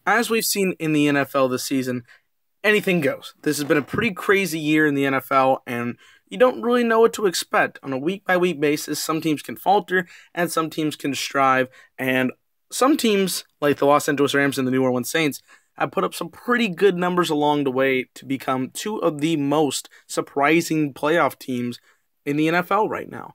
As we've seen in the NFL this season, anything goes. This has been a pretty crazy year in the NFL, and you don't really know what to expect. On a week-by-week basis, some teams can falter, and some teams can strive, and some teams, like the Los Angeles Rams and the New Orleans Saints, have put up some pretty good numbers along the way to become two of the most surprising playoff teams in the NFL right now.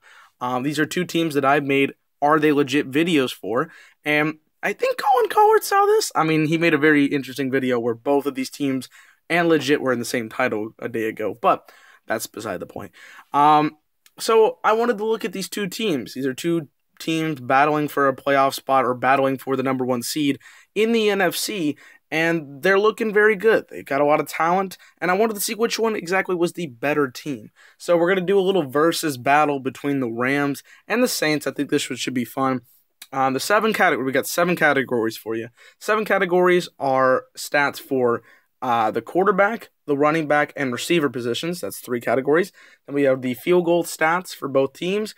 These are two teams that I've made Are They Legit videos for, and I think Colin Cowherd saw this. I mean, he made a very interesting video where both of these teams and Legit were in the same title a day ago, but that's beside the point. So I wanted to look at these two teams. These are two teams battling for a playoff spot or battling for the number one seed in the NFC, and they're looking very good. They've got a lot of talent, and I wanted to see which one exactly was the better team. So we're going to do a little versus battle between the Rams and the Saints. I think this should be fun. We got 7 categories for you. 7 categories are stats for the quarterback, the running back, and receiver positions. That's 3 categories. Then we have the field goal stats for both teams.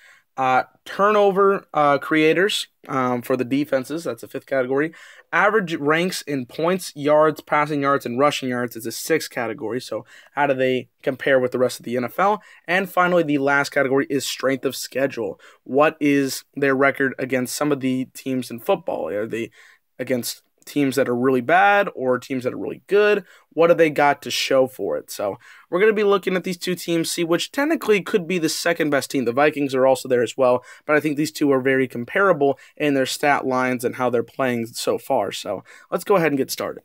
Turnover creators for the defenses. That's a 5th category. Average ranks in points, yards, passing yards, and rushing yards is a 6th category. So how do they compare with the rest of the NFL? And finally, the last category is strength of schedule. What is their record against some of the teams in football? Are they against teams that are really bad or teams that are really good? What do they got to show for it? So we're going to be looking at these two teams, see which technically could be the second best team. The Vikings are also there as well, but I think these two are very comparable in their stat lines and how they're playing so far. So let's go ahead and get started.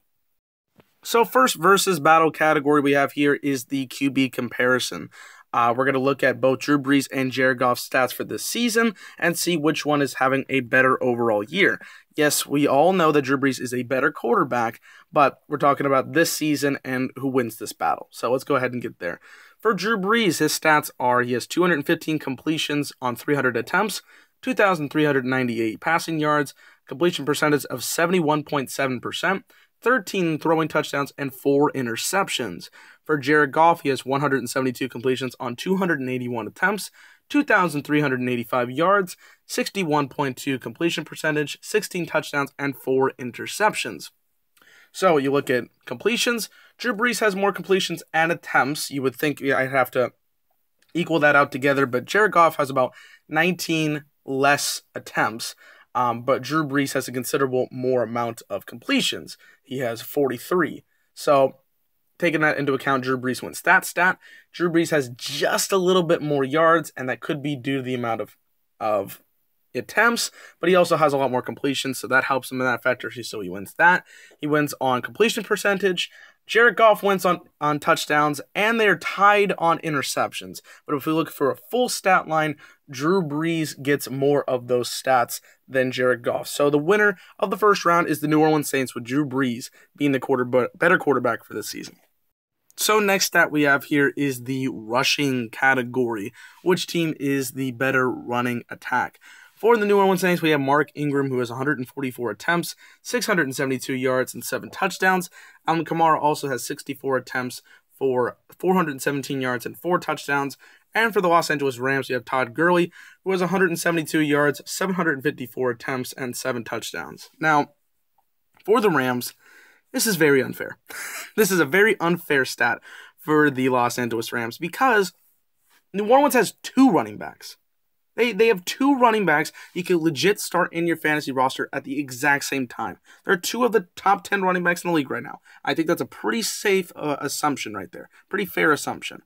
So first versus battle category we have here is the QB comparison. We're going to look at both Drew Brees and Jared Goff's stats for this season and see which one is having a better overall year. Yes, we all know that Drew Brees is a better quarterback, but we're talking about this season and who wins this battle. So let's go ahead and get there. For Drew Brees, his stats are he has 215 completions on 300 attempts, 2,398 passing yards, completion percentage of 71.7%, 13 throwing touchdowns, and 4 interceptions. For Jared Goff, he has 172 completions on 281 attempts, 2,385 yards, 61.2 completion percentage, 16 touchdowns, and 4 interceptions. So you look at completions. Drew Brees has more completions and attempts. You would think I'd have to equal that out together, but Jared Goff has about 19 less attempts. But Drew Brees has a considerable more amount of completions. He has 43. So taking that into account, Drew Brees wins that stat. Drew Brees has just a little bit more yards, and that could be due to the amount of attempts, but he also has a lot more completions, so that helps him in that factor, so he wins that. He wins on completion percentage. Jared Goff wins on touchdowns, and they're tied on interceptions. But if we look for a full stat line, Drew Brees gets more of those stats than Jared Goff. So the winner of the first round is the New Orleans Saints, with Drew Brees being the better quarterback for this season. So next stat we have here is the rushing category. Which team is the better running attack? For the New Orleans Saints, we have Mark Ingram, who has 144 attempts, 672 yards, and 7 touchdowns. Alvin Kamara also has 64 attempts for 417 yards and 4 touchdowns. And for the Los Angeles Rams, we have Todd Gurley, who has 172 yards, 754 attempts, and 7 touchdowns. Now, for the Rams, this is very unfair. This is a very unfair stat for the Los Angeles Rams because New Orleans has 2 running backs. They have 2 running backs you can legit start in your fantasy roster at the exact same time. They're 2 of the top 10 running backs in the league right now. I think that's a pretty safe assumption right there. Pretty fair assumption.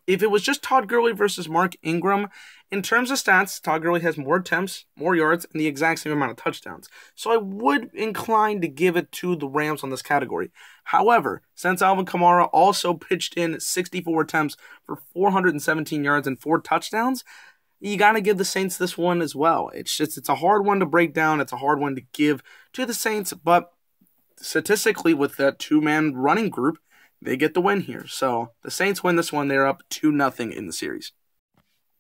If it was just Todd Gurley versus Mark Ingram, in terms of stats, Todd Gurley has more attempts, more yards, and the exact same amount of touchdowns. So I would incline to give it to the Rams on this category. However, since Alvin Kamara also pitched in 64 attempts for 417 yards and 4 touchdowns, you got to give the Saints this one as well. It's a hard one to break down. It's a hard one to give to the Saints, but statistically with that 2-man running group, they get the win here. So the Saints win this one. They're up 2-0 in the series.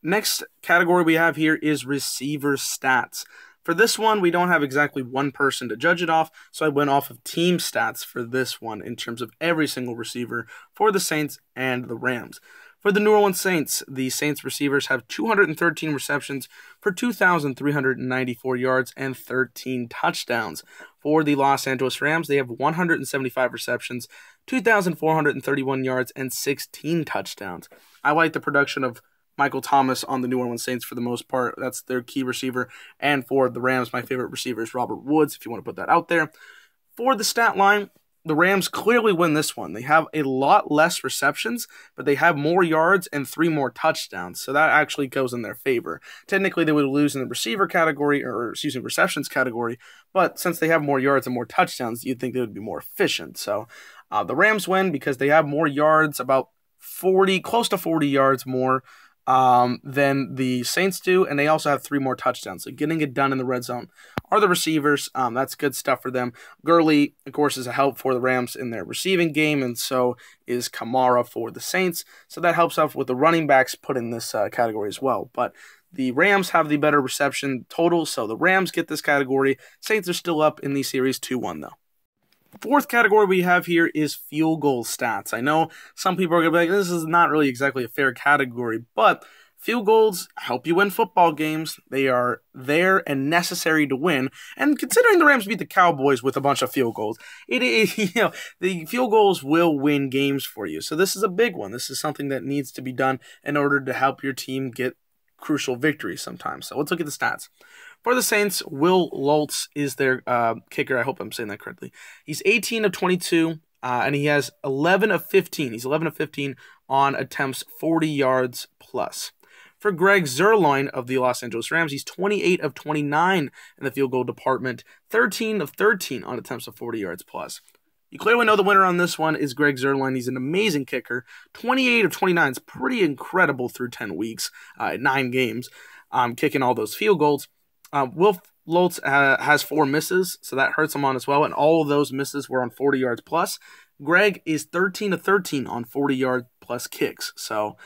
Next category we have here is receiver stats. For this one, we don't have exactly one person to judge it off, so I went off of team stats for this one in terms of every single receiver for the Saints and the Rams. For the New Orleans Saints, the Saints receivers have 213 receptions for 2,394 yards and 13 touchdowns. For the Los Angeles Rams, they have 175 receptions, 2,431 yards, and 16 touchdowns. I like the production of Michael Thomas on the New Orleans Saints for the most part. That's their key receiver. And for the Rams, my favorite receiver is Robert Woods, if you want to put that out there. For the stat line, the Rams clearly win this one. They have a lot less receptions, but they have more yards and 3 more touchdowns, so that actually goes in their favor. Technically, they would lose in the receiver category, receptions category, but since they have more yards and more touchdowns, you'd think they would be more efficient. So the Rams win because they have more yards, about 40, close to 40 yards more than the Saints do, and they also have 3 more touchdowns. So getting it done in the red zone are the receivers. That's good stuff for them. Gurley, of course, is a help for the Rams in their receiving game, and so is Kamara for the Saints. So that helps out with the running backs put in this category as well. But the Rams have the better reception total, so the Rams get this category. Saints are still up in the series 2-1, though. Fourth category we have here is field goal stats. I know some people are going to be like, this is not really exactly a fair category, but field goals help you win football games. They are there and necessary to win. And considering the Rams beat the Cowboys with a bunch of field goals, the field goals will win games for you. So this is a big one. This is something that needs to be done in order to help your team get crucial victories sometimes. So let's look at the stats. For the Saints, Will Lutz is their kicker. I hope I'm saying that correctly. He's 18 of 22, and he has 11 of 15. He's 11 of 15 on attempts 40 yards plus. For Greg Zuerlein of the Los Angeles Rams, he's 28 of 29 in the field goal department, 13 of 13 on attempts of 40 yards plus. You clearly know the winner on this one is Greg Zuerlein. He's an amazing kicker. 28 of 29 is pretty incredible through 10 weeks, 9 games, kicking all those field goals. Will Lutz has 4 misses, so that hurts him on as well, and all of those misses were on 40 yards plus. Greg is 13 of 13 on 40-yard plus kicks, so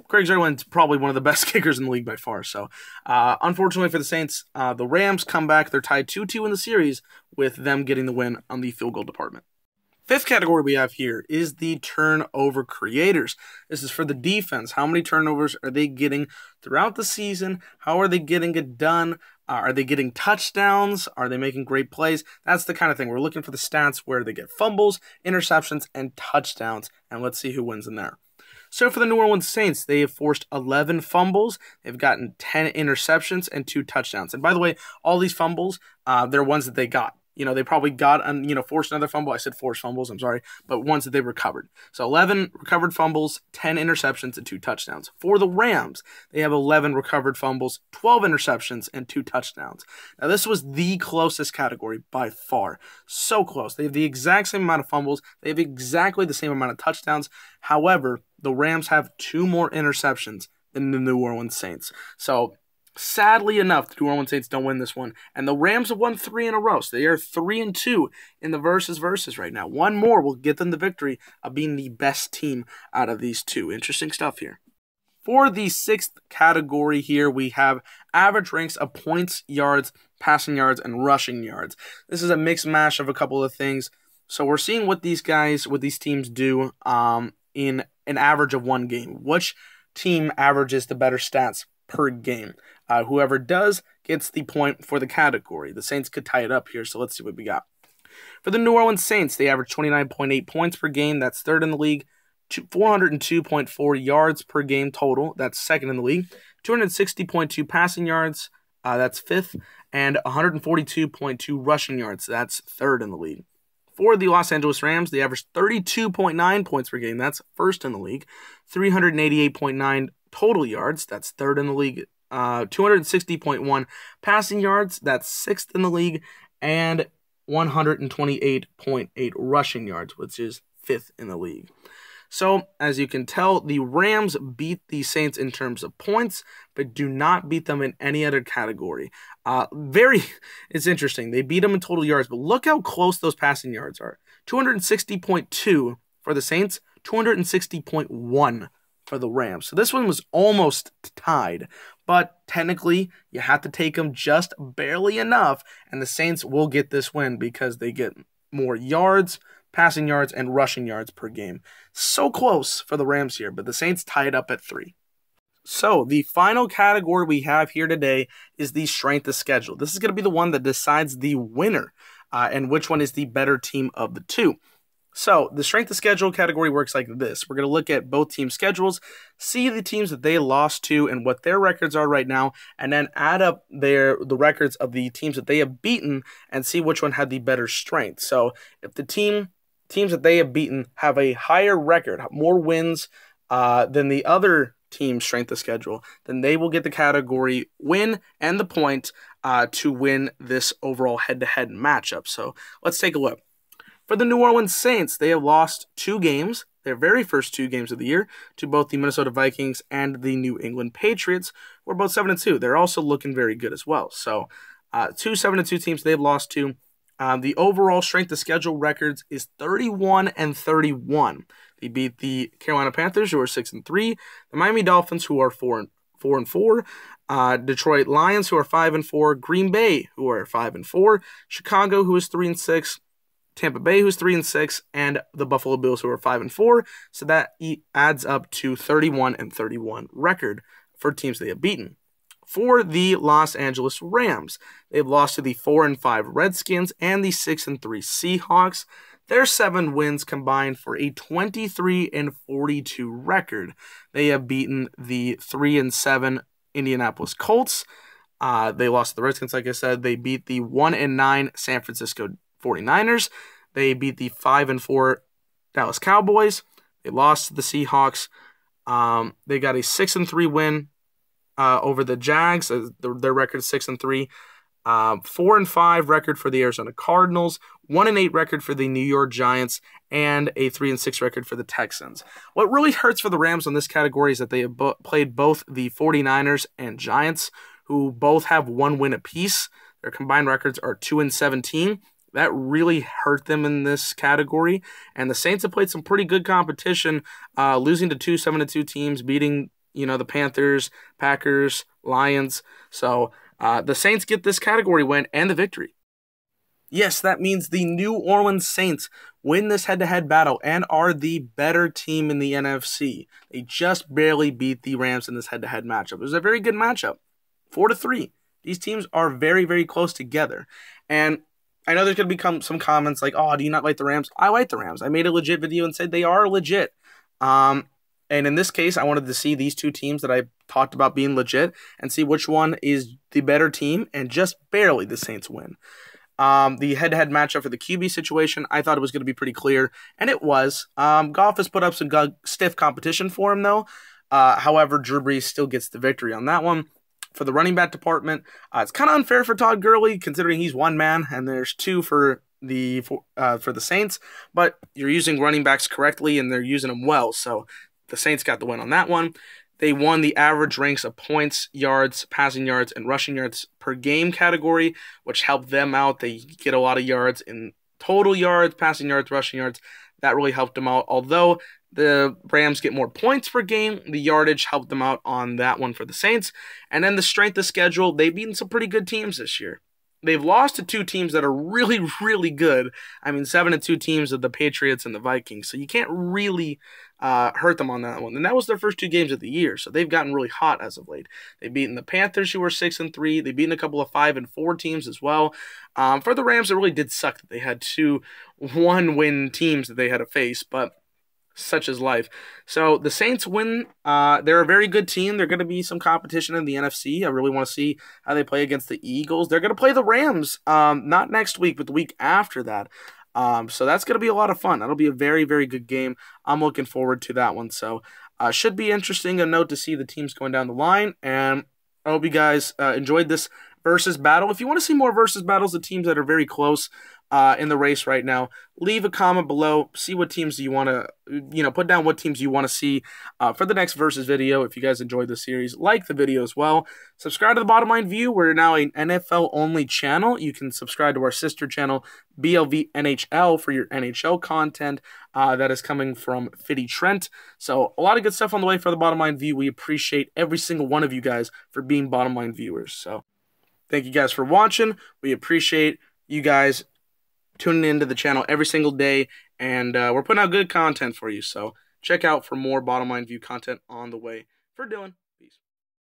Greg Zuerlein's probably one of the best kickers in the league by far. So unfortunately for the Saints, the Rams come back. They're tied 2-2 in the series with them getting the win on the field goal department. Fifth category we have here is the turnover creators. This is for the defense. How many turnovers are they getting throughout the season? How are they getting it done? Are they getting touchdowns? Are they making great plays? That's the kind of thing. We're looking for the stats where they get fumbles, interceptions, and touchdowns. And let's see who wins in there. So for the New Orleans Saints, they have forced 11 fumbles. They've gotten 10 interceptions and 2 touchdowns. And by the way, all these fumbles, they're ones that they got. They probably got, forced another fumble. I said forced fumbles, I'm sorry, but ones that they recovered. So 11 recovered fumbles, 10 interceptions, and 2 touchdowns. For the Rams, they have 11 recovered fumbles, 12 interceptions, and 2 touchdowns. Now, this was the closest category by far. So close. They have the exact same amount of fumbles. They have exactly the same amount of touchdowns. However, the Rams have 2 more interceptions than the New Orleans Saints. So, sadly enough, the New Orleans Saints don't win this one, and the Rams have won 3 in a row, so they are 3-2 in the versus right now. One more will get them the victory of being the best team out of these 2. Interesting stuff here. For the 6th category here, we have average ranks of points, yards, passing yards, and rushing yards. This is a mixed mash of a couple of things. So we're seeing what these teams do in an average of 1 game. Which team averages the better stats per game? Whoever does gets the point for the category. The Saints could tie it up here, so let's see what we got. For the New Orleans Saints, they average 29.8 points per game. That's 3rd in the league. 402.4 yards per game total. That's 2nd in the league. 260.2 passing yards. That's 5th. And 142.2 rushing yards. That's 3rd in the league. For the Los Angeles Rams, they average 32.9 points per game. That's 1st in the league. 388.9 total yards. That's 3rd in the league. 260.1 passing yards. That's 6th in the league. And 128.8 rushing yards, which is 5th in the league. So, as you can tell, the Rams beat the Saints in terms of points, but do not beat them in any other category. It's interesting. They beat them in total yards, but look how close those passing yards are. 260.2 for the Saints, 260.1 for the Rams. So this one was almost tied, but technically you have to take them just barely enough, and the Saints will get this win because they get more yards, passing yards, and rushing yards per game. So close for the Rams here, but the Saints tied up at 3. So the final category we have here today is the strength of schedule. This is going to be the one that decides the winner and which one is the better team of the two. So the strength of schedule category works like this. We're going to look at both teams' schedules, see the teams that they lost to and what their records are right now, and then add up the records of the teams that they have beaten and see which one had the better strength. So if the teams that they have beaten have a higher record, more wins than the other team's strength of schedule, then they will get the category win and the point to win this overall head-to-head matchup. So let's take a look. For the New Orleans Saints, they have lost 2 games, their very first 2 games of the year, to both the Minnesota Vikings and the New England Patriots, who are both 7-2. They're also looking very good as well. So 2 7-2 teams they've lost to. The overall strength of schedule records is 31-31. They beat the Carolina Panthers, who are 6-3, the Miami Dolphins, who are 4-4, Detroit Lions, who are 5-4, Green Bay, who are 5-4, Chicago, who is 3-6, Tampa Bay, who's 3-6, and the Buffalo Bills, who are 5-4. So that adds up to 31-31 record for teams they have beaten. For the Los Angeles Rams, they've lost to the 4-5 Redskins and the 6-3 Seahawks. Their 7 wins combined for a 23-42 record. They have beaten the 3-7 Indianapolis Colts. They lost to the Redskins, like I said. They beat the 1-9 San Francisco 49ers. They beat the 5-4 Dallas Cowboys. They lost to the Seahawks. They got a 6-3 win over the Jags. Their record is 6-3. 4-5 record for the Arizona Cardinals. 1-8 record for the New York Giants, and a 3-6 record for the Texans. What really hurts for the Rams on this category is that they have played both the 49ers and Giants, who both have 1 win apiece. Their combined records are 2-17. That really hurt them in this category. And the Saints have played some pretty good competition, losing to 2 7-2 teams, beating the Panthers, Packers, Lions. So the Saints get this category win and the victory. Yes, that means the New Orleans Saints win this head-to-head battle and are the better team in the NFC. They just barely beat the Rams in this head-to-head matchup. It was a very good matchup, 4-3. These teams are very, very close together. And I know there's going to become some comments like, oh, do you not like the Rams? I like the Rams. I made a legit video and said they are legit. And in this case, I wanted to see these 2 teams that I talked about being legit and see which one is the better team, and just barely the Saints win. The head-to-head matchup for the QB situation, I thought it was going to be pretty clear, and it was. Goff has put up some stiff competition for him, though. However, Drew Brees still gets the victory on that one. For the running back department, it's kind of unfair for Todd Gurley, considering he's 1 man and there's 2 for the Saints. But you're using running backs correctly, and they're using them well. So the Saints got the win on that one. They won the average ranks of points, yards, passing yards, and rushing yards per game category, which helped them out. They get a lot of yards in total yards, passing yards, rushing yards. That really helped them out. Although the Rams get more points per game, the yardage helped them out on that one for the Saints. And then the strength of schedule, they've beaten some pretty good teams this year. They've lost to 2 teams that are really, really good. I mean, 7-2 teams of the Patriots and the Vikings. So you can't really hurt them on that one. And that was their first 2 games of the year. So they've gotten really hot as of late. They've beaten the Panthers, who were 6-3. They've beaten a couple of 5-4 teams as well. For the Rams, it really did suck that they had 2 one-win teams that they had to face. But such is life. So the Saints win. They're a very good team. They're going to be some competition in the NFC. I really want to see how they play against the Eagles. They're going to play the Rams, not next week, but the week after that. So that's going to be a lot of fun. That'll be a very, very good game. I'm looking forward to that one. So should be interesting a note to see the teams going down the line. And I hope you guys enjoyed this versus battle. If you want to see more versus battles of teams that are very close in the race right now, leave a comment below. See what teams you want to, put down what teams you want to see for the next versus video. If you guys enjoyed the series, like the video as well. Subscribe to the Bottom Line View. We're now an NFL only channel. You can subscribe to our sister channel, BLV NHL, for your NHL content that is coming from Fitty Trent. So a lot of good stuff on the way for the Bottom Line View. We appreciate every single one of you guys for being Bottom Line viewers. So thank you guys for watching. We appreciate you guys tuning into the channel every single day, and we're putting out good content for you. So check out for more Bottom Line View content on the way. For Dylan.